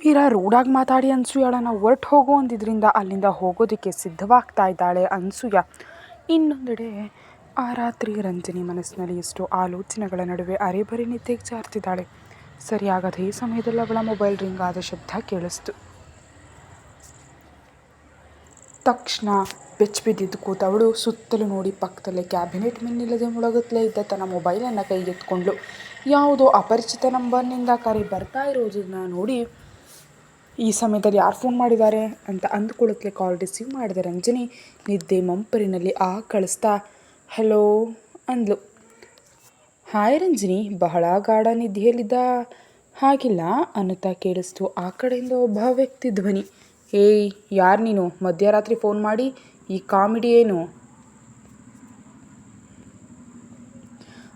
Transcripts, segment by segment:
ಇರ ರೂಢಾಗಿ ಮಾತಾಡಿ ಅನ್ಸೂಯಳನ್ನ ಹೊರ್ಟು ಹೋಗು ಅಂದಿದ್ರಿಂದ ಅಲ್ಲಿಂದ ಹೋಗೋದಕ್ಕೆ ಸಿದ್ಧವಾಗ್ತಾ ಇದ್ದಾಳೆ ಅನ್ಸೂಯ. ಇನ್ನೊಂದೆಡೆ ಆ ರಾತ್ರಿ ರಂಜನಿ ಮನಸ್ಸಿನಲ್ಲಿ ಎಷ್ಟೋ ಆಲೋಚನೆಗಳ ನಡುವೆ ಅರೆಬರಿ ನಿದ್ದೆಗೆ ಜಾರ್ತಿದ್ದಾಳೆ. ಸರಿಯಾಗಿ ಅದೇ ಸಮಯದಲ್ಲಿ ಅವಳ ಮೊಬೈಲ್ ರಿಂಗ್ ಆದ ಶಬ್ದ ಕೇಳಿಸ್ತು. ತಕ್ಷಣ ಬೆಚ್ಚಿಬಿದ್ದಿದ್ದು ಕೂತವಳು ಸುತ್ತಲೂ ನೋಡಿ ಪಕ್ಕದಲ್ಲೇ ಕ್ಯಾಬಿನೆಟ್ ಮಿನ್ನಿಲ್ಲದೆ ಮುಳುಗುತ್ತಲೇ ಇದ್ದ ತನ್ನ ಮೊಬೈಲನ್ನು ಕೈಗೆತ್ಕೊಂಡ್ಳು. ಯಾವುದೋ ಅಪರಿಚಿತ ನಂಬರ್ನಿಂದ ಕರೆ ಬರ್ತಾ ಇರೋದನ್ನ ನೋಡಿ ಈ ಸಮಯದಲ್ಲಿ ಯಾರು ಫೋನ್ ಮಾಡಿದ್ದಾರೆ ಅಂತ ಅಂದುಕೊಳ್ಳುತ್ತಲೇ ಕಾಲ್ ರಿಸೀವ್ ಮಾಡಿದ ರಂಜನಿ ನಿದ್ದೆ ಮಂಪರಿನಲ್ಲಿ ಕಳಿಸ್ತಾ ಹಲೋ ಅಂದ್ಲು. ಹಾಯ್ ರಂಜನಿ, ಬಹಳ ಗಾಢ ನಿದ್ದೆಯಲ್ಲಿದ್ದ ಹಾಗಿಲ್ಲ ಅನ್ನುತ್ತಾ ಕೇಳಿಸ್ತು ಆ ಕಡೆಯಿಂದ ಒಬ್ಬ ವ್ಯಕ್ತಿ ಧ್ವನಿ. ಏಯ್, ಯಾರು ನೀನು? ಮಧ್ಯರಾತ್ರಿ ಫೋನ್ ಮಾಡಿ ಈ ಕಾಮಿಡಿ ಏನು?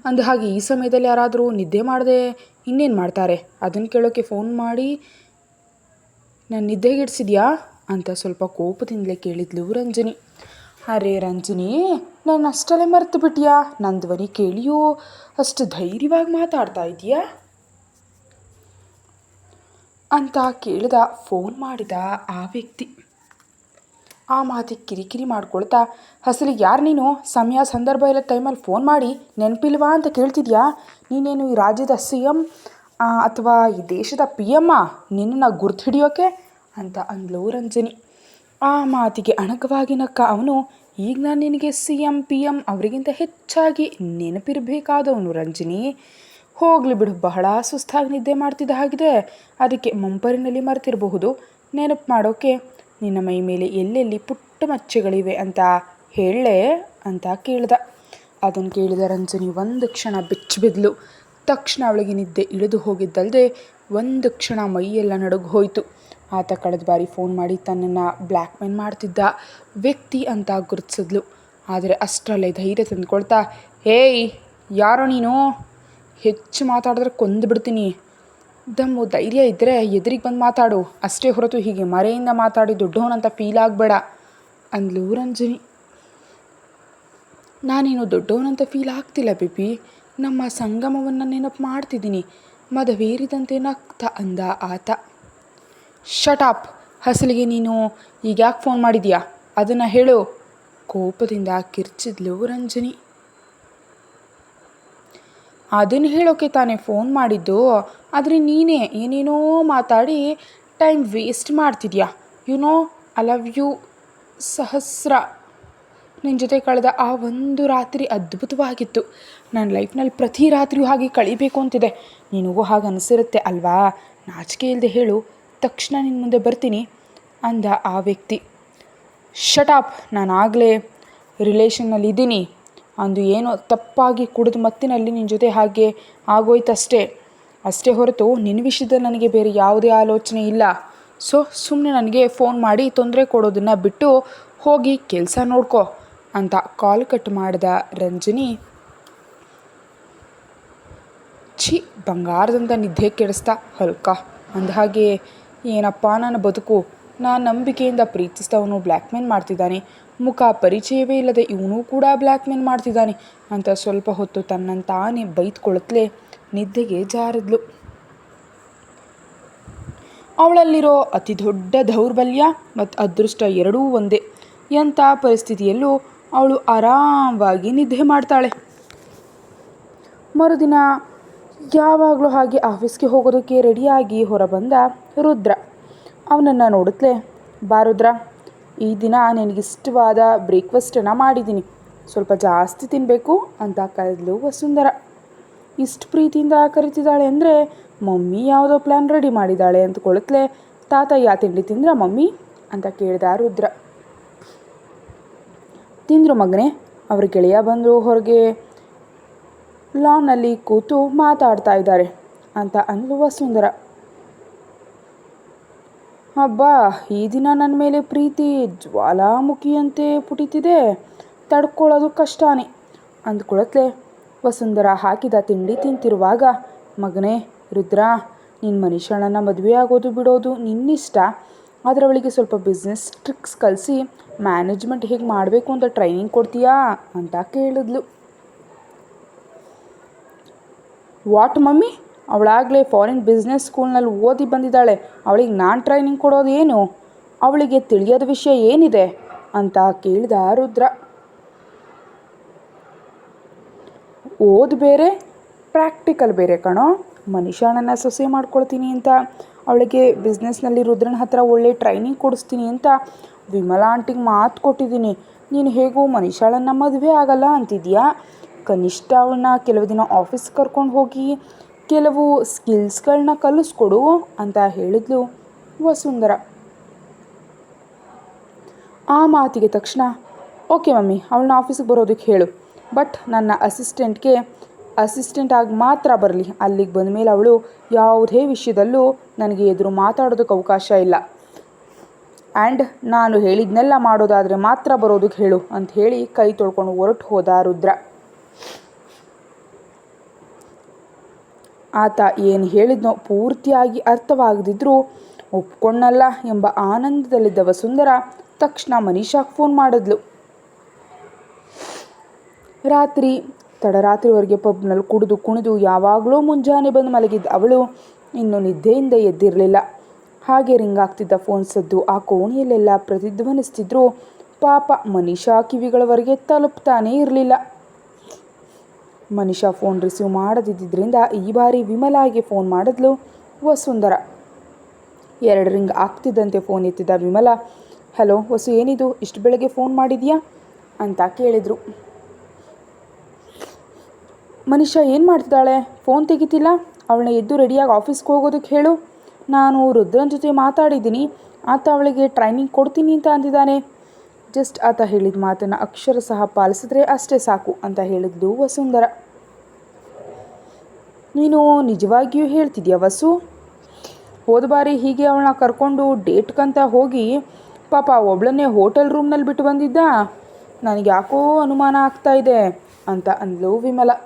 ಅಂದ ಹಾಗೆ ಈ ಸಮಯದಲ್ಲಿ ಯಾರಾದರೂ ನಿದ್ದೆ ಮಾಡದೆ ಇನ್ನೇನು ಮಾಡ್ತಾರೆ? ಅದನ್ನು ಕೇಳೋಕ್ಕೆ ಫೋನ್ ಮಾಡಿ ನಾನು ನಿದ್ದೆಗಿಡಿಸಿದ್ಯಾ ಅಂತ ಸ್ವಲ್ಪ ಕೋಪದಿಂದಲೇ ಕೇಳಿದ್ಲು ರಂಜನಿ. ಅರೆ ರಂಜನಿ, ನಾನು ಅಷ್ಟಲ್ಲೇ ಮರೆತು ಬಿಟ್ಟಿಯಾ? ನನ್ನ ಧ್ವನಿ ಕೇಳಿಯೋ ಅಷ್ಟು ಧೈರ್ಯವಾಗಿ ಮಾತಾಡ್ತಾ ಇದೆಯಾ ಅಂತ ಕೇಳಿದ ಫೋನ್ ಮಾಡಿದ ಆ ವ್ಯಕ್ತಿ. ಆ ಮಾತಿಗೆ ಕಿರಿಕಿರಿ ಮಾಡ್ಕೊಳ್ತಾ, ಅಸಲಿಗೆ ಯಾರು ನೀನು? ಸಮಯ ಸಂದರ್ಭ ಇಲ್ಲ ಟೈಮಲ್ಲಿ ಫೋನ್ ಮಾಡಿ ನೆನಪಿಲ್ವಾ ಅಂತ ಕೇಳ್ತಿದ್ಯಾ? ನೀನೇನು ಈ ರಾಜ್ಯದ CM ಅಥವಾ ಈ ದೇಶದ PM? ನಿನ್ನನ್ನು ಗುರ್ತು ಹಿಡಿಯೋಕೆ ಅಂತ ಅಂದ್ಲು ರಂಜನಿ. ಆ ಮಾತಿಗೆ ಅಣಕವಾಗಿ ನಕ್ಕ ಅವನು. ಈಗ ನಾನು ನಿನಗೆ CM PM ಅವರಿಗಿಂತ ಹೆಚ್ಚಾಗಿ ನೆನಪಿರಬೇಕಾದವನು ರಂಜನಿ. ಹೋಗಲಿ ಬಿಡು, ಬಹಳ ಸುಸ್ತಾಗಿ ನಿದ್ದೆ ಮಾಡ್ತಿದ್ದ ಹಾಗಿದೆ, ಅದಕ್ಕೆ ಮಂಪರಿನಲ್ಲಿ ಮರೆತಿರಬಹುದು. ನೆನಪು ಮಾಡೋಕ್ಕೆ ನಿನ್ನ ಮೈ ಮೇಲೆ ಎಲ್ಲೆಲ್ಲಿ ಪುಟ್ಟ ಮಚ್ಚೆಗಳಿವೆ ಅಂತ ಹೇಳೇ ಅಂತ ಕೇಳ್ದ. ಅದನ್ನು ಕೇಳಿದ ರಂಜನಿ ಒಂದು ಕ್ಷಣ ಬೆಚ್ಚಿಬಿದ್ಲು. ತಕ್ಷಣ ಅವಳಿಗೆ ನಿದ್ದೆ ಇಳಿದು ಹೋಗಿದ್ದಲ್ಲದೆ ಒಂದು ಕ್ಷಣ ಮೈಯೆಲ್ಲ ನಡುಗು ಹೋಯಿತು. ಆತ ಕಳೆದ ಬಾರಿ ಫೋನ್ ಮಾಡಿ ತನ್ನನ್ನು ಬ್ಲ್ಯಾಕ್ಮೇಲ್ ಮಾಡ್ತಿದ್ದ ವ್ಯಕ್ತಿ ಅಂತ ಗುರುತಿಸಿದ್ಲು. ಆದರೆ ಅಷ್ಟರಲ್ಲೇ ಧೈರ್ಯ ತಂದುಕೊಳ್ತಾ, ಏಯ್ ಯಾರೋ ನೀನು? ಹೆಚ್ಚು ಮಾತಾಡಿದ್ರೆ ಕೊಂದು ಬಿಡ್ತೀನಿ. ದಮ್ಮು ಧೈರ್ಯ ಇದ್ದರೆ ಎದುರಿಗೆ ಬಂದು ಮಾತಾಡು, ಅಷ್ಟೇ ಹೊರತು ಹೀಗೆ ಮರೆಯಿಂದ ಮಾತಾಡಿ ದೊಡ್ಡವನಂತ ಫೀಲ್ ಆಗಬೇಡ ಅಂದ್ಲು ರಂಜನಿ. ನಾನೇನು ದೊಡ್ಡವನಂತ ಫೀಲ್ ಆಗ್ತಿಲ್ಲ ಬೇಬಿ, ನಮ್ಮ ಸಂಗಮವನ್ನು ನೆನಪು ಮಾಡ್ತಿದ್ದೀನಿ ಮದವೇರಿದಂತೆ ನಗ್ತಾ ಅಂದ ಆತ. ಶಟಾಪ್, ಅಸಲಿಗೆ ನೀನು ಈಗ ಯಾಕೆ ಫೋನ್ ಮಾಡಿದ್ಯಾ ಅದನ್ನು ಹೇಳು ಕೋಪದಿಂದ ಕಿರ್ಚಿದ್ಲು ರಂಜನಿ. ಅದನ್ನು ಹೇಳೋಕ್ಕೆ ತಾನೇ ಫೋನ್ ಮಾಡಿದ್ದು, ಆದರೆ ನೀನೇ ಏನೇನೋ ಮಾತಾಡಿ ಟೈಮ್ ವೇಸ್ಟ್ ಮಾಡ್ತಿದ್ಯಾ. ನೋ ಐ ಲವ್ ಯು ಸಹಸ್ರ. ನಿನ್ನ ಜೊತೆ ಕಳೆದ ಆ ಒಂದು ರಾತ್ರಿ ಅದ್ಭುತವಾಗಿತ್ತು. ನನ್ನ ಲೈಫ್ನಲ್ಲಿ ಪ್ರತಿ ರಾತ್ರಿಯೂ ಹಾಗೆ ಕಳಿಬೇಕು ಅಂತಿದೆ. ನಿನಗೂ ಹಾಗೆ ಅನಿಸಿರುತ್ತೆ ಅಲ್ವಾ? ನಾಚಿಕೆ ಇಲ್ಲದೆ ಹೇಳು, ತಕ್ಷಣ ನಿನ್ನ ಮುಂದೆ ಬರ್ತೀನಿ ಅಂದ ಆ ವ್ಯಕ್ತಿ. ಶಟಾಪ್, ನಾನು ಆಗಲೇ ರಿಲೇಷನ್ನಲ್ಲಿದ್ದೀನಿ ಅಂದು ಏನೋ ತಪ್ಪಾಗಿ ಕುಡಿದು ಮತ್ತಿನಲ್ಲಿ ನಿನ್ನ ಜೊತೆ ಹಾಗೆ ಅಷ್ಟೇ ಹೊರತು ನಿನ್ನ ವಿಷಯದಲ್ಲಿ ನನಗೆ ಬೇರೆ ಯಾವುದೇ ಆಲೋಚನೆ ಇಲ್ಲ. ಸೊ ಸುಮ್ಮನೆ ನನಗೆ ಫೋನ್ ಮಾಡಿ ತೊಂದರೆ ಕೊಡೋದನ್ನು ಬಿಟ್ಟು ಹೋಗಿ ಕೆಲಸ ನೋಡ್ಕೊ ಅಂತ ಕಾಲ್ ಕಟ್ ಮಾಡಿದ ರಂಜನಿ. ಬಂಗಾರದಂಥ ನಿದ್ದೆ ಕೆಡಿಸ್ತಾ ಹಲ್ಕ ಅಂದಹಾಗೆ. ಏನಪ್ಪ ನನ್ನ ಬದುಕು, ನಾನು ನಂಬಿಕೆಯಿಂದ ಪ್ರೀತಿಸಿದವನು ಬ್ಲ್ಯಾಕ್ಮೇಲ್ ಮಾಡ್ತಿದ್ದಾನೆ, ಮುಖ ಪರಿಚಯವೇ ಇಲ್ಲದೆ ಇವನು ಕೂಡ ಬ್ಲ್ಯಾಕ್ಮೇಲ್ ಮಾಡ್ತಿದ್ದಾನೆ ಅಂತ ಸ್ವಲ್ಪ ಹೊತ್ತು ತನ್ನಂತಾನೇ ಬೈದ್ಕೊಳತ್ಲೆ ನಿದ್ದೆಗೆ ಜಾರಿದ್ಲು. ಅವಳಲ್ಲಿರೋ ಅತಿ ದೊಡ್ಡ ದೌರ್ಬಲ್ಯ ಮತ್ತು ಅದೃಷ್ಟ ಎರಡೂ ಒಂದೇ. ಎಂಥ ಪರಿಸ್ಥಿತಿಯಲ್ಲೂ ಅವಳು ಆರಾಮವಾಗಿ ನಿದ್ದೆ ಮಾಡ್ತಾಳೆ. ಮರುದಿನ ಯಾವಾಗಲೂ ಹಾಗೆ ಆಫೀಸ್ಗೆ ಹೋಗೋದಕ್ಕೆ ರೆಡಿಯಾಗಿ ಹೊರಬಂದ ರುದ್ರ. ಅವನನ್ನು ನೋಡುತ್ತಲೇ, ಬಾ ರುದ್ರ, ಈ ದಿನ ನಿನಗಿಷ್ಟವಾದ ಬ್ರೇಕ್ಫಾಸ್ಟನ್ನು ಮಾಡಿದ್ದೀನಿ, ಸ್ವಲ್ಪ ಜಾಸ್ತಿ ತಿನ್ನಬೇಕು ಅಂತ ಕರೆದ್ಲು ವಸುಂಧರ. ಇಷ್ಟು ಪ್ರೀತಿಯಿಂದ ಕರಿತಿದ್ದಾಳೆ ಅಂದರೆ ಮಮ್ಮಿ ಯಾವುದೋ ಪ್ಲ್ಯಾನ್ ರೆಡಿ ಮಾಡಿದ್ದಾಳೆ ಅಂದ್ಕೊಳತ್ಲೆ. ತಾತಯ್ಯ ತಿಂಡಿ ತಿಂದ್ರ ಮಮ್ಮಿ ಅಂತ ಕೇಳಿದ ರುದ್ರ. ತಿಂದರು ಮಗನೇ, ಅವ್ರ ಗೆಳೆಯ ಬಂದರು, ಹೊರಗೆ ಲಾನ್ನಲ್ಲಿ ಕೂತು ಮಾತಾಡ್ತಾ ಇದ್ದಾರೆ ಅಂತ ಅಂದ್ಲು ವಸುಂಧರ. ಅಬ್ಬಾ, ಈ ದಿನ ನನ್ನ ಮೇಲೆ ಪ್ರೀತಿ ಜ್ವಾಲಾಮುಖಿಯಂತೆ ಪುಟಿತಿದೆ, ತಡ್ಕೊಳ್ಳೋದು ಕಷ್ಟನೇ ಅಂದ್ಕೊಳತ್ಲೆ ವಸುಂಧರ ಹಾಕಿದ ತಿಂಡಿ ತಿಂತಿರುವಾಗ, ಮಗನೇ ರುದ್ರ, ನಿನ್ನ ಮನುಷ್ಯನನ್ನು ಮದುವೆ ಆಗೋದು ಬಿಡೋದು ನಿನ್ನಿಷ್ಟ, ಆದರೆ ಅವಳಿಗೆ ಸ್ವಲ್ಪ ಬಿಸ್ನೆಸ್ ಟ್ರಿಕ್ಸ್ ಕಲಿಸಿ ಮ್ಯಾನೇಜ್ಮೆಂಟ್ ಹೇಗೆ ಮಾಡಬೇಕು ಅಂತ ಟ್ರೈನಿಂಗ್ ಕೊಡ್ತೀಯಾ ಅಂತ ಕೇಳಿದ್ಲು. ವಾಟ್ ಮಮ್ಮಿ, ಅವಳಾಗಲೇ ಫಾರಿನ್ ಬಿಸ್ನೆಸ್ ಸ್ಕೂಲ್ನಲ್ಲಿ ಓದಿ ಬಂದಿದ್ದಾಳೆ. ಅವಳಿಗೆ ನಾನು ಟ್ರೈನಿಂಗ್ ಕೊಡೋದು ಏನು? ಅವಳಿಗೆ ತಿಳಿಯೋದ ವಿಷಯ ಏನಿದೆ ಅಂತ ಕೇಳಿದ ರುದ್ರ. ಓದು ಬೇರೆ, ಪ್ರಾಕ್ಟಿಕಲ್ ಬೇರೆ ಕಣೋ. ಮನುಷ್ಯನನ್ನು ಸೊಸೆ ಮಾಡ್ಕೊಳ್ತೀನಿ ಅಂತ, ಅವಳಿಗೆ ಬಿಸ್ನೆಸ್ನಲ್ಲಿ ರುದ್ರನ ಹತ್ರ ಒಳ್ಳೆ ಟ್ರೈನಿಂಗ್ ಕೊಡಿಸ್ತೀನಿ ಅಂತ ವಿಮಲಾ ಆಂಟಿಗೆ ಮಾತು ಕೊಟ್ಟಿದ್ದೀನಿ. ನೀನು ಹೇಗೂ ಮನುಷ್ಯಳನ್ನು ಮದುವೆ ಆಗಲ್ಲ ಅಂತಿದ್ಯಾ. ಕನಿಷ್ಠ ಅವಳನ್ನ ಕೆಲವು ದಿನ ಆಫೀಸ್ ಕರ್ಕೊಂಡು ಹೋಗಿ ಕೆಲವು ಸ್ಕಿಲ್ಸ್ಗಳನ್ನ ಕಲಿಸ್ಕೊಡು ಅಂತ ಹೇಳಿದ್ಲು ವಸುಂಧರ. ಆ ಮಾತಿಗೆ ತಕ್ಷಣ ಓಕೆ ಮಮ್ಮಿ, ಅವಳನ್ನ ಆಫೀಸಿಗೆ ಬರೋದಕ್ಕೆ ಹೇಳು. ಬಟ್ ನನ್ನ ಅಸಿಸ್ಟೆಂಟ್ ಆಗಿ ಮಾತ್ರ ಬರಲಿ. ಅಲ್ಲಿಗೆ ಬಂದ ಮೇಲೆ ಅವಳು ಯಾವುದೇ ವಿಷಯದಲ್ಲೂ ನನಗೆ ಎದುರು ಮಾತಾಡೋದಕ್ಕೆ ಅವಕಾಶ ಇಲ್ಲ. ಆ್ಯಂಡ್ ನಾನು ಹೇಳಿದ್ನೆಲ್ಲ ಮಾಡೋದಾದರೆ ಮಾತ್ರ ಬರೋದಕ್ಕೆ ಹೇಳು ಅಂತ ಹೇಳಿ ಕೈ ತೊಳ್ಕೊಂಡು ಹೊರಟು ಹೋದ ರುದ್ರ. ಆತ ಏನು ಹೇಳಿದ್ನೋ ಪೂರ್ತಿಯಾಗಿ ಅರ್ಥವಾಗದಿದ್ರೂ ಒಪ್ಕೊಂಡಲ್ಲ ಎಂಬ ಆನಂದದಲ್ಲಿದ್ದ ವಸುಂಧರ ತಕ್ಷಣ ಮನೀಷಾಗೆ ಫೋನ್ ಮಾಡಿದ್ಲು. ತಡರಾತ್ರಿವರೆಗೆ ಪಬ್ನಲ್ಲಿ ಕುಡಿದು ಕುಣಿದು ಯಾವಾಗಲೂ ಮುಂಜಾನೆ ಬಂದು ಮಲಗಿದ್ದ ಅವಳು ಇನ್ನು ನಿದ್ದೆಯಿಂದ ಎದ್ದಿರಲಿಲ್ಲ. ಹಾಗೆ ರಿಂಗ್ ಆಗ್ತಿದ್ದ ಫೋನ್ ಸದ್ದು ಆ ಕೋಣೆಯಲ್ಲೆಲ್ಲ ಪ್ರತಿಧ್ವನಿಸ್ತಿದ್ರು. ಪಾಪ ಮನೀಷಾ ಕಿವಿಗಳವರೆಗೆ ತಲುಪ್ತಾನೇ ಇರಲಿಲ್ಲ. ಮನೀಷಾ ಫೋನ್ ರಿಸೀವ್ ಮಾಡದಿದ್ದರಿಂದ ಈ ಬಾರಿ ವಿಮಲಾಗೆ ಫೋನ್ ಮಾಡಿದ್ಲು ವಸುಂಧರ. 2 ರಿಂಗ್ ಆಗ್ತಿದ್ದಂತೆ ಫೋನ್ ಎತ್ತಿದ ವಿಮಲಾ, ಹಲೋ ವಸು, ಏನಿದು ಇಷ್ಟು ಬೆಳಗ್ಗೆ ಫೋನ್ ಮಾಡಿದ್ಯಾ ಅಂತ ಕೇಳಿದರು. ಮನೀಷಾ ಏನು ಮಾಡ್ತಿದ್ದಾಳೆ? ಫೋನ್ ತೆಗಿತಿಲ್ಲ. ಅವಳನ್ನ ಎದ್ದು ರೆಡಿಯಾಗಿ ಆಫೀಸ್ಗೆ ಹೋಗೋದಕ್ಕೆ ಹೇಳು. ನಾನು ರುದ್ರನ ಜೊತೆ ಮಾತಾಡಿದ್ದೀನಿ. ಆತ ಅವಳಿಗೆ ಟ್ರೈನಿಂಗ್ ಕೊಡ್ತೀನಿ ಅಂತ ಅಂದಿದ್ದಾನೆ. ಜಸ್ಟ್ ಆತ ಹೇಳಿದ ಮಾತನ್ನು ಅಕ್ಷರ ಸಹ ಪಾಲಿಸಿದ್ರೆ ಅಷ್ಟೇ ಸಾಕು ಅಂತ ಹೇಳಿದ್ಲು ವಸುಂಧರ. ನೀನು ನಿಜವಾಗಿಯೂ ಹೇಳ್ತಿದ್ಯಾ ವಸು? ಹೋದ ಬಾರಿ ಹೀಗೆ ಅವಳನ್ನ ಕರ್ಕೊಂಡು ಡೇಟ್ಗಂತ ಹೋಗಿ ಪಾಪ ಒಬ್ಳನ್ನೇ ಹೋಟೆಲ್ ರೂಮ್ನಲ್ಲಿ ಬಿಟ್ಟು ಬಂದಿದ್ದ. ನನಗೆ ಯಾಕೋ ಅನುಮಾನ ಆಗ್ತಾ ಇದೆ ಅಂತ ಅಂದ್ಲು ವಿಮಲಾ.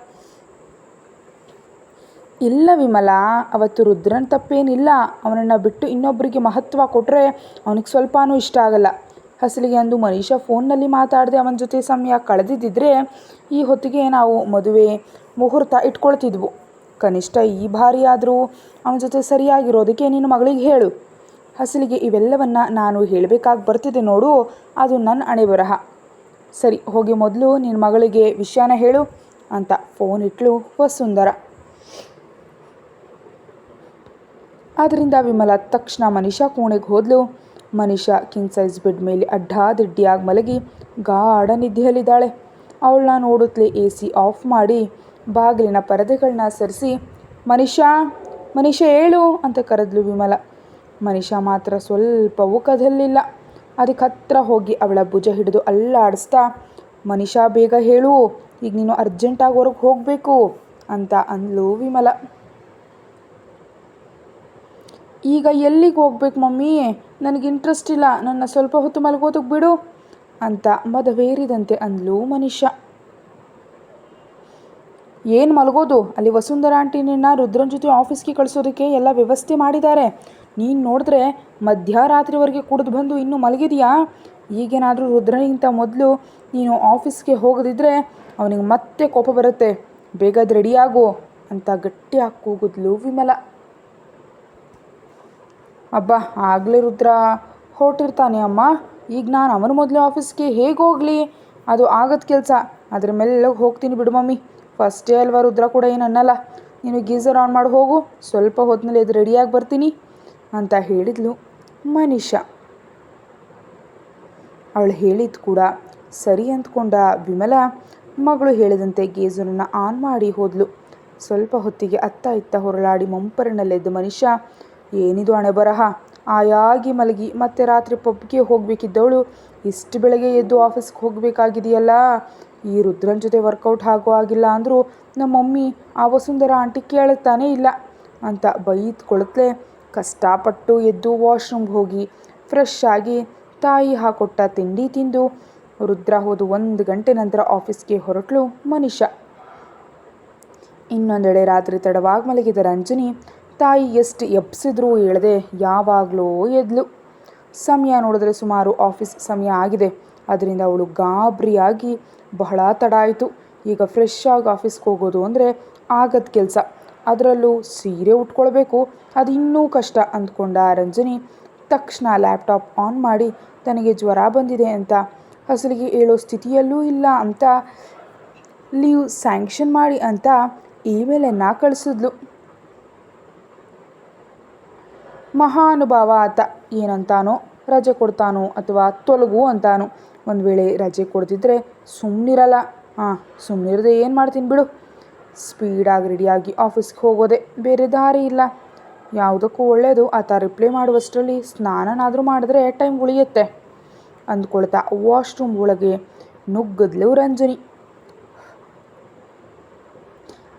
ಇಲ್ಲ ವಿಮಲಾ, ಅವತ್ತು ರುದ್ರನ ತಪ್ಪೇನಿಲ್ಲ. ಅವನನ್ನು ಬಿಟ್ಟು ಇನ್ನೊಬ್ಬರಿಗೆ ಮಹತ್ವ ಕೊಟ್ಟರೆ ಅವನಿಗೆ ಸ್ವಲ್ಪನೂ ಇಷ್ಟ ಆಗಲ್ಲ. ಹಸಲಿಗೆ ಅಂದು ಮನೀಷಾ ಫೋನ್ನಲ್ಲಿ ಮಾತಾಡದೆ ಅವನ ಜೊತೆ ಸಮಯ ಕಳೆದಿದ್ದರೆ ಈ ಹೊತ್ತಿಗೆ ನಾವು ಮದುವೆ ಮುಹೂರ್ತ ಇಟ್ಕೊಳ್ತಿದ್ವು. ಕನಿಷ್ಠ ಈ ಬಾರಿ ಆದರೂ ಅವನ ಜೊತೆ ಸರಿಯಾಗಿರೋದಕ್ಕೆ ನಿನ್ನ ಮಗಳಿಗೆ ಹೇಳು. ಹಸಲಿಗೆ ಇವೆಲ್ಲವನ್ನು ನಾನು ಹೇಳಬೇಕಾಗಿ ಬರ್ತಿದೆ ನೋಡು, ಅದು ನನ್ನ ಹಣೆ ಬರಹ. ಸರಿ, ಹೋಗಿ ಮೊದಲು ನಿನ್ನ ಮಗಳಿಗೆ ವಿಷಯನ ಹೇಳು ಅಂತ ಫೋನ್ ಇಟ್ಲು ವಸುಂಧರ. ಆದ್ದರಿಂದ ವಿಮಲಾ ತಕ್ಷಣ ಮನೀಷಾ ಕೋಣೆಗೆ ಹೋದ್ಲು. ಮನೀಷಾ ಕಿಂಗ್ ಸೈಜ್ ಬೆಡ್ ಮೇಲೆ ಅಡ್ಡಾದಿಡ್ಡಿಯಾಗಿ ಮಲಗಿ ಗಾಢ ನಿದ್ದೆಯಲ್ಲಿದ್ದಾಳೆ. ಅವಳನ್ನ ನೋಡುತ್ತಲೇ AC ಆಫ್ ಮಾಡಿ ಬಾಗಿಲಿನ ಪರದೆಗಳನ್ನ ಸರಿಸಿ ಮನೀಷಾ ಹೇಳು ಅಂತ ಕರೆದ್ಲು ವಿಮಲಾ. ಮನೀಷಾ ಮಾತ್ರ ಸ್ವಲ್ಪವೂ ಕದಲಿಲ್ಲ. ಅದಕ್ಕೆ ಹತ್ರ ಹೋಗಿ ಅವಳ ಭುಜ ಹಿಡಿದು ಅಲ್ಲಾಡಿಸ್ತಾ, ಮನೀಷಾ ಬೇಗ ಹೇಳು, ಈಗ ನೀನು ಅರ್ಜೆಂಟಾಗಿ ಹೊರಗೆ ಹೋಗಬೇಕು ಅಂತ ಅಂದ್ಲು ವಿಮಲಾ. ಈಗ ಎಲ್ಲಿಗೆ ಹೋಗ್ಬೇಕು ಮಮ್ಮಿ? ನನಗೆ ಇಂಟ್ರೆಸ್ಟ್ ಇಲ್ಲ, ನನ್ನ ಸ್ವಲ್ಪ ಹೊತ್ತು ಮಲಗೋದಕ್ಕೆ ಬಿಡು ಅಂತ ಮದವೇರಿದಂತೆ ಅಂದ್ಲು ಮನೀಷಾ. ಏನು ಮಲಗೋದು? ಅಲ್ಲಿ ವಸುಂಧರ ಆಂಟಿ ನಿನ್ನ ರುದ್ರನ ಜೊತೆ ಆಫೀಸ್ಗೆ ಕಳಿಸೋದಕ್ಕೆ ಎಲ್ಲ ವ್ಯವಸ್ಥೆ ಮಾಡಿದ್ದಾರೆ. ನೀನು ನೋಡಿದ್ರೆ ಮಧ್ಯರಾತ್ರಿವರೆಗೆ ಕುಡಿದು ಬಂದು ಇನ್ನೂ ಮಲಗಿದೆಯಾ? ಈಗೇನಾದರೂ ರುದ್ರನಿಗಿಂತ ಮೊದಲು ನೀನು ಆಫೀಸ್ಗೆ ಹೋಗದಿದ್ದರೆ ಅವನಿಗೆ ಮತ್ತೆ ಕೋಪ ಬರುತ್ತೆ. ಬೇಗ ರೆಡಿಯಾಗು ಅಂತ ಗಟ್ಟಿಯಾಗಿ ಕೂಗಿದ್ಲು ವಿಮಲಾ. ಅಬ್ಬಾ, ಆಗಲೇ ರುದ್ರ ಹೊರಟಿರ್ತಾನೆ ಅಮ್ಮ. ಈಗ ನಾನು ಅವನ ಮೊದಲು ಆಫೀಸ್ಗೆ ಹೇಗೆ ಹೋಗಲಿ? ಅದು ಆಗದ ಕೆಲಸ. ಅದ್ರ ಮೆಲ್ಲಗೆ ಹೋಗ್ತೀನಿ ಬಿಡು ಮಮ್ಮಿ. ಫಸ್ಟ್ ಡೇ ಅಲ್ವಾ, ರುದ್ರ ಕೂಡ ಏನು ಅನ್ನಲ್ಲ. ನೀನು ಗೀಝರ್ ಆನ್ ಮಾಡಿ ಹೋಗು, ಸ್ವಲ್ಪ ಹೊತ್ತಿನಲ್ಲಿ ಅದು ರೆಡಿಯಾಗಿ ಬರ್ತೀನಿ ಅಂತ ಹೇಳಿದ್ಲು ಮನೀಷಾ. ಅವಳು ಹೇಳಿದ್ದು ಕೂಡ ಸರಿ ಅಂದ್ಕೊಂಡ ವಿಮಲಾ ಮಗಳು ಹೇಳಿದಂತೆ ಗೀಝರನ್ನು ಆನ್ ಮಾಡಿ ಹೋದ್ಲು. ಸ್ವಲ್ಪ ಹೊತ್ತಿಗೆ ಅತ್ತ ಇತ್ತ ಹೊರಳಾಡಿ ಮಂಪರಿನಲ್ಲೆದ್ದು ಮನೀಷಾ, ಏನಿದು ಹಣೆ ಬರಹ, ಆಯಾಗಿ ಮಲಗಿ ಮತ್ತೆ ರಾತ್ರಿ ಪಬ್ಗೆ ಹೋಗಬೇಕಿದ್ದವಳು ಇಷ್ಟು ಬೆಳಗ್ಗೆ ಎದ್ದು ಆಫೀಸ್ಗೆ ಹೋಗಬೇಕಾಗಿದೆಯಲ್ಲ. ಈ ರುದ್ರನ ಜೊತೆ ವರ್ಕೌಟ್ ಆಗೋ ಆಗಿಲ್ಲ ಅಂದರೂ ನಮ್ಮ ಮಮ್ಮಿ ಆ ವಸುಂಧರ ಆಂಟಿ ಕೇಳುತ್ತಾನೇ ಇಲ್ಲ ಅಂತ ಬೈದ್ಕೊಳತ್ಲೆ ಕಷ್ಟಪಟ್ಟು ಎದ್ದು ವಾಶ್ರೂಮ್ಗೆ ಹೋಗಿ ಫ್ರೆಶ್ ಆಗಿ ತಾಯಿ ಹಾಕೊಟ್ಟ ತಿಂಡಿ ತಿಂದು ರುದ್ರ ಹೋದು 1 ಗಂಟೆ ನಂತರ ಆಫೀಸ್ಗೆ ಹೊರಟಳು ಮನೀಷಾ. ಇನ್ನೊಂದೆಡೆ ರಾತ್ರಿ ತಡವಾಗಿ ಮಲಗಿದ ರಂಜನಿ ತಾಯಿ ಎಷ್ಟು ಎಬ್ಸಿದ್ರೂ ಹೇಳದೆ ಯಾವಾಗಲೂ ಎದ್ಲು. ಸಮಯ ನೋಡಿದ್ರೆ ಸುಮಾರು ಆಫೀಸ್ ಸಮಯ ಆಗಿದೆ. ಅದರಿಂದ ಅವಳು ಗಾಬರಿಯಾಗಿ ಬಹಳ ತಡ ಆಯಿತು. ಈಗ ಫ್ರೆಶ್ ಆಗಿ ಆಫೀಸ್ಗೆ ಹೋಗೋದು ಅಂದರೆ ಆಗದ ಕೆಲಸ. ಅದರಲ್ಲೂ ಸೀರೆ ಉಟ್ಕೊಳ್ಬೇಕು, ಅದು ಇನ್ನೂ ಕಷ್ಟ ಅಂದ್ಕೊಂಡ ರಂಜನಿ ತಕ್ಷಣ ಲ್ಯಾಪ್ಟಾಪ್ ಆನ್ ಮಾಡಿ ತನಗೆ ಜ್ವರ ಬಂದಿದೆ ಅಂತ, ಅಸಲಿಗೆ ಹೇಳೋ ಸ್ಥಿತಿಯಲ್ಲೂ ಇಲ್ಲ ಅಂತ, ಲೀವ್ ಸ್ಯಾಂಕ್ಷನ್ ಮಾಡಿ ಅಂತ ಇಮೇಲನ್ನು ಕಳಿಸಿದ್ಲು. ಮಹಾನುಭಾವ ಆತ ಏನಂತಾನೋ, ರಜೆ ಕೊಡ್ತಾನೋ ಅಥವಾ ತೊಲಗು ಅಂತಾನೋ. ಒಂದು ವೇಳೆ ರಜೆ ಕೊಡ್ತಿದ್ರೆ ಸುಮ್ಮನಿರಲ್ಲ. ಸುಮ್ಮನಿರದೆ ಏನು ಮಾಡ್ತೀನಿ ಬಿಡು. ಸ್ಪೀಡಾಗಿ ರೆಡಿಯಾಗಿ ಆಫೀಸ್ಗೆ ಹೋಗೋದೆ, ಬೇರೆ ದಾರಿ ಇಲ್ಲ. ಯಾವುದಕ್ಕೂ ಒಳ್ಳೆಯದು ಆತ ರಿಪ್ಲೈ ಮಾಡುವಷ್ಟರಲ್ಲಿ ಸ್ನಾನನಾದರೂ ಮಾಡಿದ್ರೆ ಟೈಮ್ ಉಳಿಯುತ್ತೆ ಅಂದ್ಕೊಳ್ತಾ ವಾಶ್ರೂಮ್ ಒಳಗೆ ನುಗ್ಗದ್ಲು ರಂಜನಿ.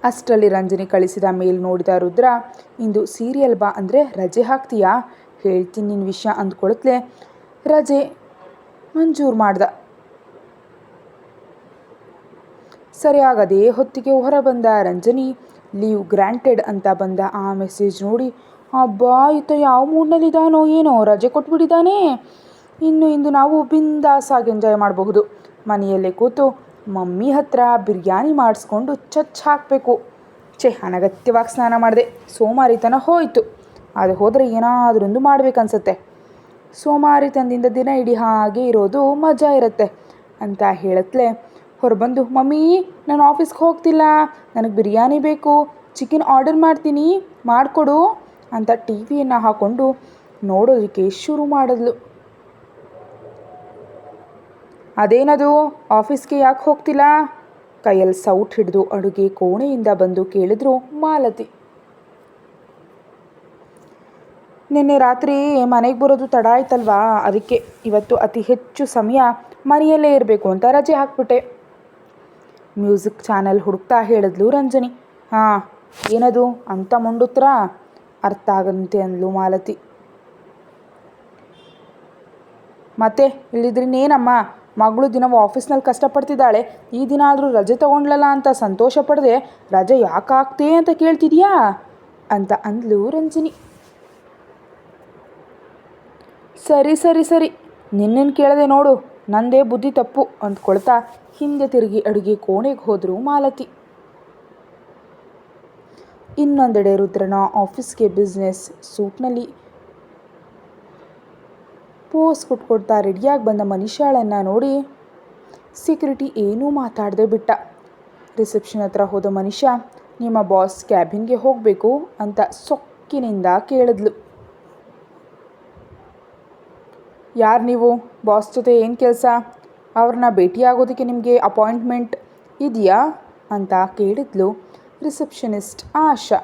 ಅಷ್ಟರಲ್ಲಿ ರಂಜನಿ ಕಳಿಸಿದ ಮೇಲ್ ನೋಡಿದ ರುದ್ರ, ಇಂದು ಸೀರಿಯಲ್ ಬಾ ಅಂದರೆ ರಜೆ ಹಾಕ್ತೀಯಾ, ಹೇಳ್ತೀನಿ ನಿನ್ನ ವಿಷಯ ಅಂದ್ಕೊಳತ್ಲೆ ರಜೆ ಮಂಜೂರು ಮಾಡ್ದ. ಸರಿಯಾಗದೇ ಹೊತ್ತಿಗೆ ಹೊರ ಬಂದ ರಂಜನಿ ಲೀವ್ ಗ್ರಾಂಟೆಡ್ ಅಂತ ಬಂದ ಆ ಮೆಸೇಜ್ ನೋಡಿ, ಅಬ್ಬಾ ಈತ ಯಾವ ಮೂಡ್ನಲ್ಲಿದ್ದಾನೋ ಏನೋ, ರಜೆ ಕೊಟ್ಬಿಟ್ಟಿದ್ದಾನೆ. ಇಂದು ನಾವು ಬಿಂದಾಸಾಗಿ ಎಂಜಾಯ್ ಮಾಡಬಹುದು. ಮನೆಯಲ್ಲೇ ಕೂತು ಮಮ್ಮಿ ಹತ್ರ ಬಿರಿಯಾನಿ ಮಾಡಿಸ್ಕೊಂಡು ಚಚ್ ಹಾಕಬೇಕು. ಅನಗತ್ಯವಾಗಿ ಸ್ನಾನ ಮಾಡಿದೆ, ಸೋಮಾರಿತನ ಹೋಯಿತು. ಅದು ಹೋದರೆ ಏನಾದರೊಂದು ಮಾಡಬೇಕನ್ಸತ್ತೆ. ಸೋಮಾರಿತನದಿಂದ ದಿನ ಇಡೀ ಹಾಗೆ ಇರೋದು ಮಜಾ ಇರುತ್ತೆ ಅಂತ ಹೇಳತ್ಲೆ ಹೊರಬಂದು, ಮಮ್ಮಿ ನಾನು ಆಫೀಸ್ಗೆ ಹೋಗ್ತಿಲ್ಲ, ನನಗೆ ಬಿರಿಯಾನಿ ಬೇಕು, ಚಿಕನ್ ಆರ್ಡರ್ ಮಾಡ್ತೀನಿ, ಮಾಡಿಕೊಡು ಅಂತ ಟಿ ವಿಯನ್ನು ಹಾಕ್ಕೊಂಡು ನೋಡೋದಕ್ಕೆ ಶುರು ಮಾಡಿದ್ಲು. ಅದೇನದು, ಆಫೀಸ್ಗೆ ಯಾಕೆ ಹೋಗ್ತಿಲ್ಲ? ಕೈಯಲ್ಲಿ ಸೌಟ್ ಹಿಡಿದು ಅಡುಗೆ ಕೋಣೆಯಿಂದ ಬಂದು ಕೇಳಿದ್ರು ಮಾಲತಿ. ನಿನ್ನೆ ರಾತ್ರಿ ಮನೆಗೆ ಬರೋದು ತಡ ಆಯ್ತಲ್ವಾ, ಅದಕ್ಕೆ ಇವತ್ತು ಅತಿ ಹೆಚ್ಚು ಸಮಯ ಮನೆಯಲ್ಲೇ ಇರಬೇಕು ಅಂತ ರಜೆ ಹಾಕ್ಬಿಟ್ಟೆ. ಮ್ಯೂಸಿಕ್ ಚಾನೆಲ್ ಹುಡುಕ್ತಾ ಹೇಳಿದ್ಲು ರಂಜನಿ. ಏನದು ಅಂತ ಮುಂಡುತ್ತರ? ಅರ್ಥ ಆಗಂತೆ ಅಂದ್ಲು ಮಾಲತಿ. ಮತ್ತೆ ಇಲ್ಲಿದ್ರಿನೇನಮ್ಮ, ಮಗಳು ದಿನವೂ ಆಫೀಸ್ನಲ್ಲಿ ಕಷ್ಟಪಡ್ತಿದ್ದಾಳೆ, ಈ ದಿನ ಆದರೂ ರಜೆ ತೊಗೊಂಡ್ಲಲ್ಲ ಅಂತ ಸಂತೋಷ ಪಡದೆ ರಜೆ ಯಾಕೆ ಆಗ್ತೇ ಅಂತ ಕೇಳ್ತಿದ್ಯಾ ಅಂತ ಅಂದ್ಲು ರಂಜನಿ. ಸರಿ ಸರಿ ಸರಿ ನಿನ್ನನ್ನು ಕೇಳದೆ ನೋಡು, ನಂದೇ ಬುದ್ಧಿ ತಪ್ಪು ಅಂದ್ಕೊಳ್ತಾ ಹಿಂದೆ ತಿರುಗಿ ಅಡುಗೆ ಕೋಣೆಗೆ ಹೋದರು ಮಾಲತಿ. ಇನ್ನೊಂದೆಡೆ ರುದ್ರನ ಆಫೀಸ್ಗೆ ಬಿಸ್ನೆಸ್ ಸೂಟ್ನಲ್ಲಿ ಪೋಸ್ ಕೊಟ್ಕೊಡ್ತಾ ರೆಡಿಯಾಗಿ ಬಂದ ಮನುಷ್ಯಳನ್ನು ನೋಡಿ ಸೆಕ್ಯೂರಿಟಿ ಏನೂ ಮಾತಾಡದೆ ಬಿಟ್ಟ. ರಿಸೆಪ್ಷನ್ ಹತ್ರ ಹೋದ ಮನುಷ್ಯ, ನಿಮ್ಮ ಬಾಸ್ ಕ್ಯಾಬಿನ್ಗೆ ಹೋಗಬೇಕು ಅಂತ ಸೊಕ್ಕಿನಿಂದ ಕೇಳಿದ್ಲು. ಯಾರು ನೀವು? ಬಾಸ್ ಜೊತೆ ಏನು ಕೆಲಸ? ಅವ್ರನ್ನ ಭೇಟಿಯಾಗೋದಕ್ಕೆ ನಿಮಗೆ ಅಪಾಯಿಂಟ್ಮೆಂಟ್ ಇದೆಯಾ ಅಂತ ಕೇಳಿದ್ಲು ರಿಸೆಪ್ಷನಿಸ್ಟ್ ಆಶಾ.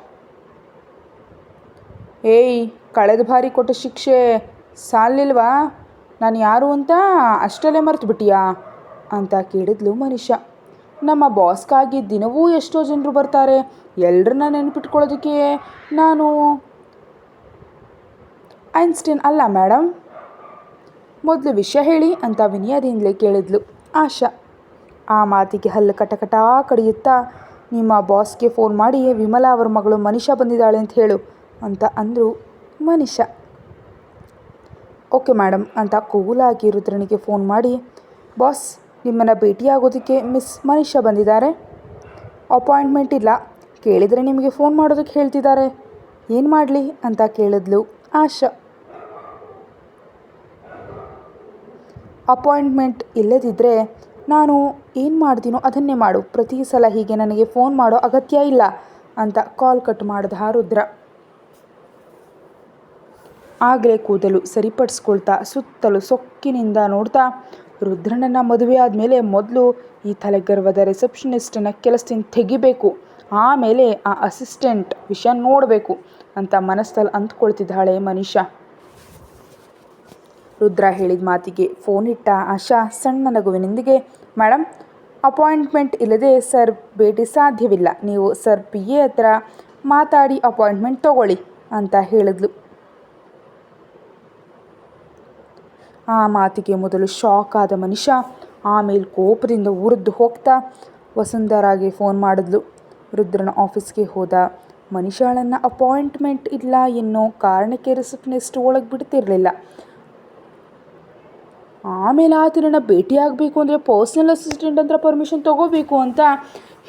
ಏಯ್, ಕಳೆದ ಬಾರಿ ಕೊಟ್ಟ ಶಿಕ್ಷೆ ಸಾಲಿಲ್ವಾ? ನಾನು ಯಾರು ಅಂತ ಅಷ್ಟಲ್ಲೇ ಮರೆತು ಬಿಟ್ಟಿಯಾ ಅಂತ ಕೇಳಿದ್ಲು ಮನುಷ್ಯ. ನಮ್ಮ ಬಾಸ್ಗಾಗಿ ದಿನವೂ ಎಷ್ಟೋ ಜನರು ಬರ್ತಾರೆ, ಎಲ್ಲರನ್ನ ನೆನಪಿಟ್ಕೊಳ್ಳೋದಕ್ಕೆ ನಾನು ಐನ್ಸ್ಟೈನ್ ಅಲ್ಲ ಮೇಡಮ್. ಮೊದಲು ವಿಷಯ ಹೇಳಿ ಅಂತ ವಿನಯದಿಂದಲೇ ಕೇಳಿದ್ಲು ಆಶಾ. ಆ ಮಾತಿಗೆ ಹಲ್ಲು ಕಟಕಟ ಕಡಿಯುತ್ತಾ, ನಿಮ್ಮ ಬಾಸ್ಗೆ ಫೋನ್ ಮಾಡಿ ವಿಮಲಾ ಅವರ ಮಗಳು ಮನಿಷಾ ಬಂದಿದ್ದಾಳೆ ಅಂತ ಹೇಳು ಅಂತ ಅಂದರು ಮನಿಷಾ. ಓಕೆ ಮೇಡಮ್ ಅಂತ ಕೂಲಾಗಿ ರುದ್ರನಿಗೆ ಫೋನ್ ಮಾಡಿ, ಬಾಸ್ ನಿಮ್ಮನ್ನು ಭೇಟಿಯಾಗೋದಕ್ಕೆ ಮಿಸ್ ಮನಿಷಾ ಬಂದಿದ್ದಾರೆ, ಅಪಾಯಿಂಟ್ಮೆಂಟ್ ಇಲ್ಲ, ಕೇಳಿದರೆ ನಿಮಗೆ ಫೋನ್ ಮಾಡೋದಕ್ಕೆ ಹೇಳ್ತಿದ್ದಾರೆ, ಏನು ಮಾಡಲಿ ಅಂತ ಕೇಳಿದ್ಲು ಆಶಾ. ಅಪಾಯಿಂಟ್ಮೆಂಟ್ ಇಲ್ಲದಿದ್ದರೆ ನಾನು ಏನು ಮಾಡ್ತೀನೋ ಅದನ್ನೇ ಮಾಡು, ಪ್ರತಿ ಸಲ ಹೀಗೆ ನನಗೆ ಫೋನ್ ಮಾಡೋ ಅಗತ್ಯ ಇಲ್ಲ ಅಂತ ಕಾಲ್ ಕಟ್ ಮಾಡಿದ ರುದ್ರ. ಆಗಲೇ ಕೂದಲು ಸರಿಪಡಿಸ್ಕೊಳ್ತಾ ಸುತ್ತಲೂ ಸೊಕ್ಕಿನಿಂದ ನೋಡ್ತಾ, ರುದ್ರನನ್ನು ಮದುವೆ ಆದಮೇಲೆ ಮೊದಲು ಈ ತಲೆಗರ್ವದ ರಿಸೆಪ್ಷನಿಸ್ಟನ್ನು ಕೆಲಸದಿಂದ ತೆಗಿಬೇಕು, ಆಮೇಲೆ ಆ ಅಸಿಸ್ಟೆಂಟ್ ವಿಷಯ ನೋಡಬೇಕು ಅಂತ ಮನಸ್ಸಲ್ಲಿ ಅಂದ್ಕೊಳ್ತಿದ್ದಾಳೆ ಮನಿಷಾ. ರುದ್ರ ಹೇಳಿದ ಮಾತಿಗೆ ಫೋನ್ ಇಟ್ಟ ಆಶಾ ಸಣ್ಣ ನಗುವಿನೊಂದಿಗೆ, ಮೇಡಮ್ ಅಪಾಯಿಂಟ್ಮೆಂಟ್ ಇಲ್ಲದೆ ಸರ್ ಭೇಟಿ ಸಾಧ್ಯವಿಲ್ಲ, ನೀವು ಸರ್ PA ಹತ್ರ ಮಾತಾಡಿ ಅಪಾಯಿಂಟ್ಮೆಂಟ್ ತಗೊಳ್ಳಿ ಅಂತ ಹೇಳಿದ್ಲು. ಆ ಮಾತಿಗೆ ಮೊದಲು ಶಾಕ್ ಆದ ಮನುಷ್ಯ ಆಮೇಲೆ ಕೋಪದಿಂದ ಉರಿದು ಹೋಗ್ತಾ ವಸುಂಧರಾಗೆ ಫೋನ್ ಮಾಡಿದ್ಲು. ರುದ್ರನ ಆಫೀಸ್ಗೆ ಹೋದ ಮನುಷ್ಯಳನ್ನು ಅಪಾಯಿಂಟ್ಮೆಂಟ್ ಇಲ್ಲ ಎನ್ನೋ ಕಾರಣಕ್ಕೆ ರಿಸೆಪ್ಷನಿಸ್ಟ್ ಒಳಗೆ ಬಿಡ್ತಿರಲಿಲ್ಲ. ಆಮೇಲೆ ಆತನನ್ನು ಭೇಟಿಯಾಗಬೇಕು ಅಂದರೆ ಪರ್ಸ್ನಲ್ ಅಸಿಸ್ಟೆಂಟ್ ಹತ್ರ ಪರ್ಮಿಷನ್ ತೊಗೋಬೇಕು ಅಂತ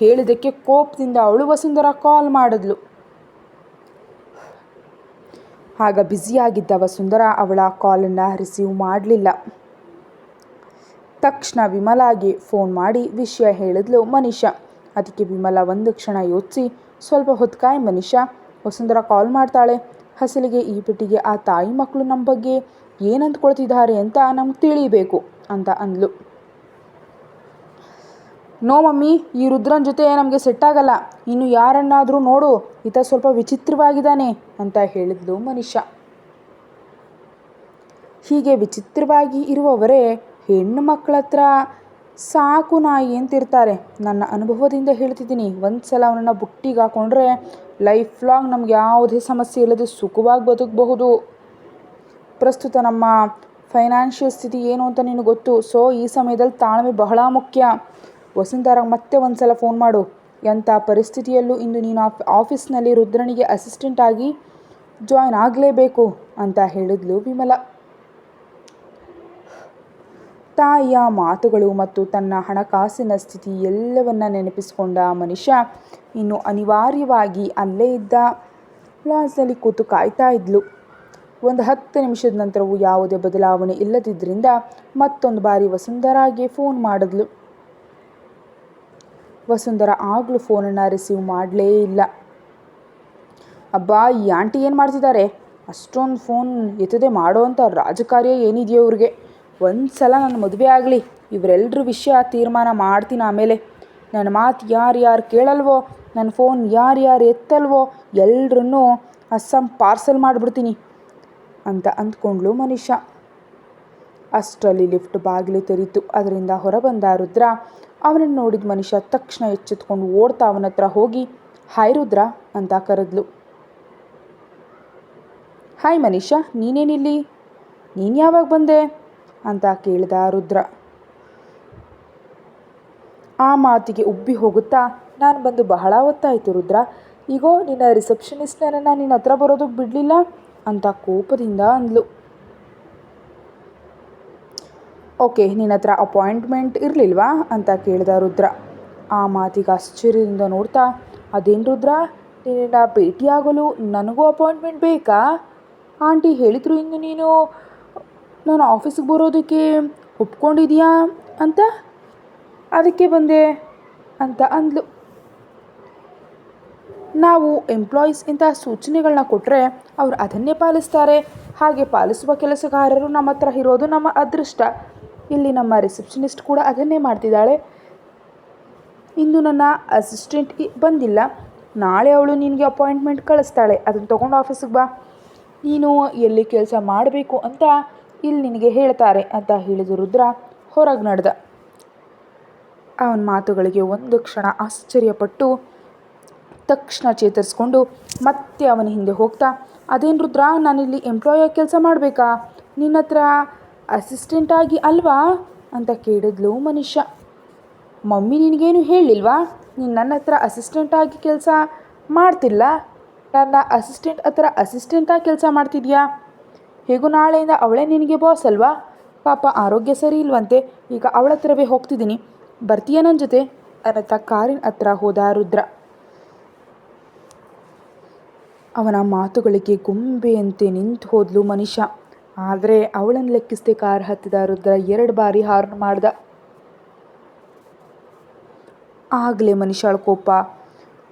ಹೇಳಿದ್ದಕ್ಕೆ ಕೋಪದಿಂದ ಅವಳು ವಸುಂಧರಾ ಕಾಲ್ ಮಾಡಿದ್ಲು. ಆಗ ಬ್ಯುಸಿಯಾಗಿದ್ದ ವಸುಂಧರಾ ಅವಳ ಕಾಲನ್ನು ರಿಸೀವ್ ಮಾಡಲಿಲ್ಲ. ತಕ್ಷಣ ವಿಮಲಾಗೆ ಫೋನ್ ಮಾಡಿ ವಿಷಯ ಹೇಳಿದ್ಲು ಮನಿಷಾ. ಅದಕ್ಕೆ ವಿಮಲಾ ಒಂದು ಕ್ಷಣ ಯೋಚಿಸಿ, ಸ್ವಲ್ಪ ಹೊತ್ತು ಕಾಯಿ ಮನಿಷಾ, ವಸುಂಧರಾ ಕಾಲ್ ಮಾಡ್ತಾಳೆ. ಹಸಲಿಗೆ ಈ ಪೆಟ್ಟಿಗೆ ಆ ತಾಯಿ ಮಕ್ಕಳು ನಮ್ಮ ಬಗ್ಗೆ ಏನು ಅಂದ್ಕೊಳ್ತಿದ್ದಾರೆ ಅಂತ ನಮ್ಗೆ ತಿಳಿಬೇಕು ಅಂತ ಅಂದ್ಲು. ನೋ ಮಮ್ಮಿ, ಈ ರುದ್ರನ್ ಜೊತೆ ನಮಗೆ ಸೆಟ್ ಆಗಲ್ಲ. ಇನ್ನು ಯಾರನ್ನಾದರೂ ನೋಡು, ಈತ ಸ್ವಲ್ಪ ವಿಚಿತ್ರವಾಗಿದ್ದಾನೆ ಅಂತ ಹೇಳಿದ್ಲು ಮನಿಷಾ. ಹೀಗೆ ವಿಚಿತ್ರವಾಗಿ ಇರುವವರೇ ಹೆಣ್ಣು ಮಕ್ಕಳ ಹತ್ರ ಸಾಕು ನಾಯಿ ಅಂತಿರ್ತಾರೆ. ನನ್ನ ಅನುಭವದಿಂದ ಹೇಳ್ತಿದ್ದೀನಿ, ಒಂದು ಸಲ ಅವನನ್ನು ಬುಟ್ಟಿಗೆ ಹಾಕೊಂಡ್ರೆ ಲೈಫ್ ಲಾಂಗ್ ನಮ್ಗೆ ಯಾವುದೇ ಸಮಸ್ಯೆ ಇಲ್ಲದೆ ಸುಖವಾಗಿ ಬದುಕಬಹುದು. ಪ್ರಸ್ತುತ ನಮ್ಮ ಫೈನಾನ್ಷಿಯಲ್ ಸ್ಥಿತಿ ಏನು ಅಂತ ನಿನಗೆ ಗೊತ್ತು. ಸೊ ಈ ಸಮಯದಲ್ಲಿ ತಾಳ್ಮೆ ಬಹಳ ಮುಖ್ಯ. ವಸುಂಧರಾಗೆ ಮತ್ತೆ ಒಂದು ಸಲ ಫೋನ್ ಮಾಡು. ಎಂಥ ಪರಿಸ್ಥಿತಿಯಲ್ಲೂ ಇಂದು ನೀನು ಆಫೀಸ್ನಲ್ಲಿ ರುದ್ರನಿಗೆ ಅಸಿಸ್ಟೆಂಟ್ ಆಗಿ ಜಾಯ್ನ್ ಆಗಲೇಬೇಕು ಅಂತ ಹೇಳಿದ್ಲು ವಿಮಲಾ. ತಾಯಿಯ ಮಾತುಗಳು ಮತ್ತು ತನ್ನ ಹಣಕಾಸಿನ ಸ್ಥಿತಿ ಎಲ್ಲವನ್ನ ನೆನಪಿಸಿಕೊಂಡ ಮನಿಷಾ ಇನ್ನು ಅನಿವಾರ್ಯವಾಗಿ ಅಲ್ಲೇ ಇದ್ದ ಲಾಡ್ಜ್ನಲ್ಲಿ ಕೂತು ಕಾಯ್ತಾ ಇದ್ಲು. ಒಂದು 10 ನಿಮಿಷದ ನಂತರವೂ ಯಾವುದೇ ಬದಲಾವಣೆ ಇಲ್ಲದಿದ್ದರಿಂದ ಮತ್ತೊಂದು ಬಾರಿ ವಸುಂಧರಾಗೆ ಫೋನ್ ಮಾಡಿದ್ಲು. ವಸುಂಧರಾ ಆಗಲೂ ಫೋನನ್ನು ರಿಸೀವ್ ಮಾಡಲೇ ಇಲ್ಲ. ಅಬ್ಬಾ, ಈ ಆಂಟಿ ಏನು ಮಾಡ್ತಿದ್ದಾರೆ? ಅಷ್ಟೊಂದು ಫೋನ್ ಎತ್ತದೆ ಮಾಡೋ ಅಂಥ ರಾಜಕಾರ್ಯ ಏನಿದೆಯೋ ಇವ್ರಿಗೆ. ಒಂದು ಸಲ ನನ್ನ ಮದುವೆ ಆಗಲಿ, ಇವರೆಲ್ಲರ ವಿಷಯ ತೀರ್ಮಾನ ಮಾಡ್ತೀನಿ. ಆಮೇಲೆ ನನ್ನ ಮಾತು ಯಾರ್ಯಾರು ಕೇಳಲ್ವೋ, ನನ್ನ ಫೋನ್ ಯಾರ್ಯಾರು ಎತ್ತಲ್ವೋ ಎಲ್ಲರನ್ನೂ ಅಸ್ಸಾಂ ಪಾರ್ಸಲ್ ಮಾಡಿಬಿಡ್ತೀನಿ ಅಂತ ಅಂದ್ಕೊಂಡ್ಳು ಮನಿಷಾ. ಅಷ್ಟರಲ್ಲಿ ಲಿಫ್ಟ್ ಬಾಗಿಲು ತೆರೀತು. ಅದರಿಂದ ಹೊರಬಂದ ರುದ್ರ. ಅವನನ್ನು ನೋಡಿದ ಮನಿಷಾ ತಕ್ಷಣ ಎಚ್ಚೆತ್ಕೊಂಡು ಓಡ್ತಾ ಅವನ ಹತ್ರ ಹೋಗಿ, ಹಾಯ್ ರುದ್ರ ಅಂತ ಕರೆದ್ಲು. ಹಾಯ್ ಮನಿಷಾ, ನೀನೇನಿಲ್ಲಿ? ನೀನು ಯಾವಾಗ ಬಂದೆ ಅಂತ ಕೇಳಿದ ರುದ್ರ. ಆ ಮಾತಿಗೆ ಉಬ್ಬಿ ಹೋಗುತ್ತಾ, ನಾನು ಬಂದು ಬಹಳ ಹೊತ್ತಾಯಿತು ರುದ್ರ. ಈಗೋ ನಿನ್ನ ರಿಸೆಪ್ಷನಿಸ್ಟ್ ನನ್ನನ್ನು ನಿನ್ನ ಹತ್ರ ಬರೋದಕ್ಕೆ ಬಿಡಲಿಲ್ಲ ಅಂತ ಕೋಪದಿಂದ ಅಂದ್ಲು. ಓಕೆ, ನಿನ್ನ ಹತ್ರ ಅಪಾಯಿಂಟ್ಮೆಂಟ್ ಇರಲಿಲ್ವಾ ಅಂತ ಕೇಳಿದ ರುದ್ರ. ಆ ಮಾತಿಗೆ ಆಶ್ಚರ್ಯದಿಂದ ನೋಡ್ತಾ, ಅದೇನು ರುದ್ರ, ನಿನ್ನ ಭೇಟಿಯಾಗಲು ನನಗೂ ಅಪಾಯಿಂಟ್ಮೆಂಟ್ ಬೇಕಾ? ಆಂಟಿ ಹೇಳಿದ್ರು ಇನ್ನು ನೀನು ನಾನು ಆಫೀಸಿಗೆ ಬರೋದಕ್ಕೆ ಒಪ್ಕೊಂಡಿದೀಯಾ ಅಂತ, ಅದಕ್ಕೆ ಬಂದೆ ಅಂತ ಅಂದ್ಲು. ನಾವು ಎಂಪ್ಲಾಯೀಸ್ ಇಂಥ ಸೂಚನೆಗಳನ್ನ ಕೊಟ್ಟರೆ ಅವರು ಅದನ್ನೇ ಪಾಲಿಸ್ತಾರೆ. ಹಾಗೆ ಪಾಲಿಸುವ ಕೆಲಸಗಾರರು ನಮ್ಮ ಹತ್ರ ಇರೋದು ನಮ್ಮ ಅದೃಷ್ಟ. ಇಲ್ಲಿ ನಮ್ಮ ರಿಸೆಪ್ಷನಿಸ್ಟ್ ಕೂಡ ಅದನ್ನೇ ಮಾಡ್ತಿದ್ದಾಳೆ. ಇಂದು ನನ್ನ ಅಸಿಸ್ಟೆಂಟ್ ಬಂದಿಲ್ಲ, ನಾಳೆ ಅವಳು ನಿನಗೆ ಅಪಾಯಿಂಟ್ಮೆಂಟ್ ಕಳಿಸ್ತಾಳೆ. ಅದನ್ನು ತೊಗೊಂಡು ಆಫೀಸಿಗೆ ಬಾ. ನೀನು ಎಲ್ಲಿ ಕೆಲಸ ಮಾಡಬೇಕು ಅಂತ ಇಲ್ಲಿ ನಿನಗೆ ಹೇಳ್ತಾರೆ ಅಂತ ಹೇಳಿದ ರುದ್ರ ಹೊರಗೆ ನಡೆದ. ಅವನ ಮಾತುಗಳಿಗೆ ಒಂದು ಕ್ಷಣ ಆಶ್ಚರ್ಯಪಟ್ಟು ತಕ್ಷಣ ಚೇತರಿಸ್ಕೊಂಡು ಮತ್ತೆ ಅವನ ಹಿಂದೆ ಹೋಗ್ತಾ, ಅದೇನು ರುದ್ರ, ನಾನಿಲ್ಲಿ ಎಂಪ್ಲಾಯಾಗಿ ಕೆಲಸ ಮಾಡಬೇಕಾ? ನಿನ್ನ ಹತ್ರ ಅಸಿಸ್ಟೆಂಟಾಗಿ ಅಲ್ವಾ ಅಂತ ಕೇಳಿದ್ಲು ಮನಿಷಾ. ಮಮ್ಮಿ ನಿನಗೇನು ಹೇಳಿಲ್ವಾ? ನೀನು ನನ್ನ ಹತ್ರ ಅಸಿಸ್ಟೆಂಟಾಗಿ ಕೆಲಸ ಮಾಡ್ತಿಲ್ಲ, ನನ್ನ ಅಸಿಸ್ಟೆಂಟ್ ಹತ್ರ ಅಸಿಸ್ಟೆಂಟಾಗಿ ಕೆಲಸ ಮಾಡ್ತಿದ್ಯಾ? ಹೇಗೂ ನಾಳೆಯಿಂದ ಅವಳೇ ನಿನಗೆ ಬಾಸ್ ಅಲ್ವಾ? ಪಾಪ ಆರೋಗ್ಯ ಸರಿ ಇಲ್ವಂತೆ, ಈಗ ಅವಳ ಹತ್ರವೇ ಹೋಗ್ತಿದ್ದೀನಿ, ಬರ್ತೀಯ ನನ್ನ ಜೊತೆ ಅನ್ನತ್ತ ಕಾರಿನ ಹತ್ರ ಹೋದ ರುದ್ರ. ಅವನ ಮಾತುಗಳಿಗೆ ಗೊಂಬೆಯಂತೆ ನಿಂತು ಹೋದ್ಲು ಮನಿಷಾ. ಆದರೆ ಅವಳನ್ನು ಲೆಕ್ಕಿಸದೆ ಕಾರ್ ಹತ್ತಿದ ರುದ್ರ 2 ಬಾರಿ ಹಾರ್ನ್ ಮಾಡ್ದ. ಆಗಲೇ ಮನಿಷಾಳ ಕೋಪ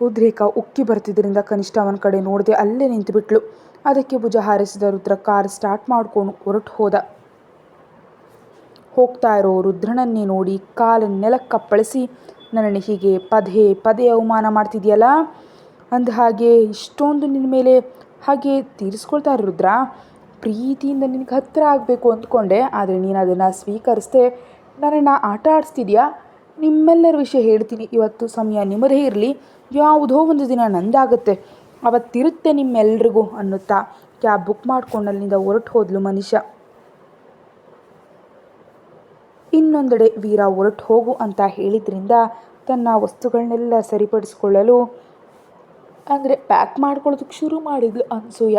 ಉದ್ರೇಕ ಉಕ್ಕಿ ಬರ್ತಿದ್ದರಿಂದ ಕನಿಷ್ಠ ಅವನ ಕಡೆ ನೋಡದೆ ಅಲ್ಲೇ ನಿಂತುಬಿಟ್ಲು. ಅದಕ್ಕೆ ಭುಜ ಹಾರಿಸಿದ ರುದ್ರ ಕಾರ್ ಸ್ಟಾರ್ಟ್ ಮಾಡ್ಕೊಂಡು ಹೊರಟು ಹೋದ. ಹೋಗ್ತಾ ಇರೋ ರುದ್ರನನ್ನೇ ನೋಡಿ ಕಾಲನ್ನು ನೆಲಕ್ಕಪ್ಪಳಿಸಿ, ನನ್ನನ್ನು ಹೀಗೆ ಪದೇ ಪದೇ ಅವಮಾನ ಮಾಡ್ತಿದ್ಯಲ್ಲ, ಅಂದ ಹಾಗೆ ಇಷ್ಟೊಂದು ನಿನ್ನ ಮೇಲೆ ಹಾಗೆ ತೀರಿಸ್ಕೊಳ್ತಾರೆ ರುದ್ರ. ಪ್ರೀತಿಯಿಂದ ನಿನಗೆ ಹತ್ತಿರ ಆಗಬೇಕು ಅಂದ್ಕೊಂಡೆ, ಆದರೆ ನೀನು ಅದನ್ನು ಸ್ವೀಕರಿಸದೆ ನನ್ನನ್ನು ಆಟ ಆಡಿಸ್ತಿದ್ಯಾ. ನಿಮ್ಮೆಲ್ಲರ ವಿಷಯ ಹೇಳ್ತೀನಿ, ಇವತ್ತು ಸಮಯ ನಿಮ್ಮದೇ ಇರಲಿ, ಯಾವುದೋ ಒಂದು ದಿನ ನಂದಾಗುತ್ತೆ, ಅವತ್ತಿರುತ್ತೆ ನಿಮ್ಮೆಲ್ರಿಗೂ ಅನ್ನುತ್ತಾ ಕ್ಯಾಬ್ ಬುಕ್ ಮಾಡ್ಕೊಂಡು ಅಲ್ಲಿಂದ ಹೊರಟು ಹೋದ್ಲು ಮನಿಷಾ. ಇನ್ನೊಂದೆಡೆ ವೀರ ಹೊರಟು ಹೋಗು ಅಂತ ಹೇಳಿದ್ರಿಂದ ತನ್ನ ವಸ್ತುಗಳನ್ನೆಲ್ಲ ಸರಿಪಡಿಸ್ಕೊಳ್ಳಲು ಅಂದರೆ ಪ್ಯಾಕ್ ಮಾಡ್ಕೊಳ್ಳೋದಕ್ಕೆ ಶುರು ಮಾಡಿದ್ಲು ಅನ್ಸೂಯ.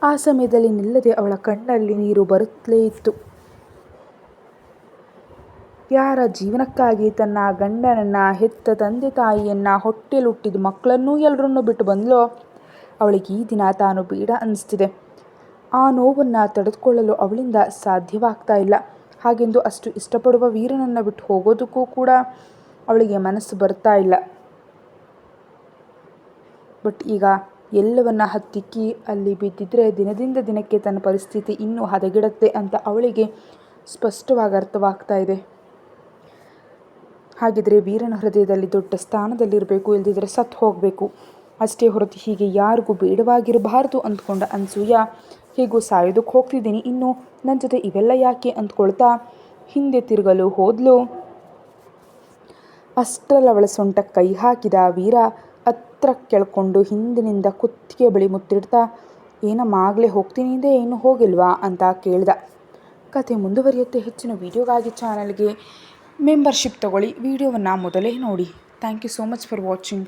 ಆ ಸಮಯದಲ್ಲಿ ನಿಲ್ಲದೆ ಅವಳ ಕಣ್ಣಲ್ಲಿ ನೀರು ಬರುತ್ತಲೇ ಇತ್ತು. ಯಾರ ಜೀವನಕ್ಕಾಗಿ ತನ್ನ ಗಂಡನನ್ನು, ಹೆತ್ತ ತಂದೆ ತಾಯಿಯನ್ನು, ಹೊಟ್ಟೆಲುಟ್ಟಿದ ಮಕ್ಕಳನ್ನೂ ಎಲ್ಲರನ್ನೂ ಬಿಟ್ಟು ಬಂದಲೋ ಅವಳಿಗೆ ಈ ದಿನ ತಾನು ಬೇಡ ಅನ್ನಿಸ್ತಿದೆ. ಆ ನೋವನ್ನು ತಡೆದುಕೊಳ್ಳಲು ಅವಳಿಂದ ಸಾಧ್ಯವಾಗ್ತಾ ಇಲ್ಲ. ಹಾಗೆಂದು ಅಷ್ಟು ಇಷ್ಟಪಡುವ ವೀರನನ್ನು ಬಿಟ್ಟು ಹೋಗೋದಕ್ಕೂ ಕೂಡ ಅವಳಿಗೆ ಮನಸ್ಸು ಬರ್ತಾ ಇಲ್ಲ. ಬಟ್ ಈಗ ಎಲ್ಲವನ್ನ ಹತ್ತಿಕ್ಕಿ ಅಲ್ಲಿ ಬಿದ್ದಿದ್ರೆ ದಿನದಿಂದ ದಿನಕ್ಕೆ ತನ್ನ ಪರಿಸ್ಥಿತಿ ಇನ್ನೂ ಹದಗೆಡುತ್ತೆ ಅಂತ ಅವಳಿಗೆ ಸ್ಪಷ್ಟವಾಗಿ ಅರ್ಥವಾಗ್ತಾ ಇದೆ. ಹಾಗಿದ್ರೆ ವೀರನ ಹೃದಯದಲ್ಲಿ ದೊಡ್ಡ ಸ್ಥಾನದಲ್ಲಿರಬೇಕು, ಇಲ್ದಿದ್ರೆ ಸತ್ತು ಹೋಗಬೇಕು. ಅಷ್ಟೇ ಹೊರತು ಹೀಗೆ ಯಾರಿಗೂ ಬೇಡವಾಗಿರಬಾರ್ದು ಅಂದ್ಕೊಂಡ ಅನಸೂಯ ಹೇಗೂ ಸಾಯೋದಕ್ಕೆ ಹೋಗ್ತಿದ್ದೀನಿ, ಇನ್ನು ನನ್ನ ಜೊತೆ ಇವೆಲ್ಲ ಯಾಕೆ ಅಂದ್ಕೊಳ್ತಾ ಹಿಂದೆ ತಿರುಗಲು ಹೋದ್ಲು. ಅಷ್ಟರಲ್ಲಿ ಅವಳ ಸೊಂಟಕ್ಕೆ ಕೈ ಹಾಕಿದ ವೀರ ಹತ್ರ ಕೆಳ್ಕೊಂಡು ಹಿಂದಿನಿಂದ ಕುತ್ತಿಗೆ ಬಳಿ ಮುತ್ತಿಡ್ತಾ, ಏನಮ್ಮ ಆಗಲೇ ಹೋಗ್ತೀನಿ ಇಂದೇ ಏನು ಹೋಗಿಲ್ವಾ ಅಂತ ಕೇಳ್ದ. ಕತೆ ಮುಂದುವರಿಯುತ್ತೆ. ಹೆಚ್ಚಿನ ವೀಡಿಯೋಗಾಗಿ ಚಾನಲ್ಗೆ ಮೆಂಬರ್ಶಿಪ್ ತಗೊಳ್ಳಿ. ವಿಡಿಯೋವನ್ನು ಮೊದಲೇ ನೋಡಿ. Thank you so much for watching.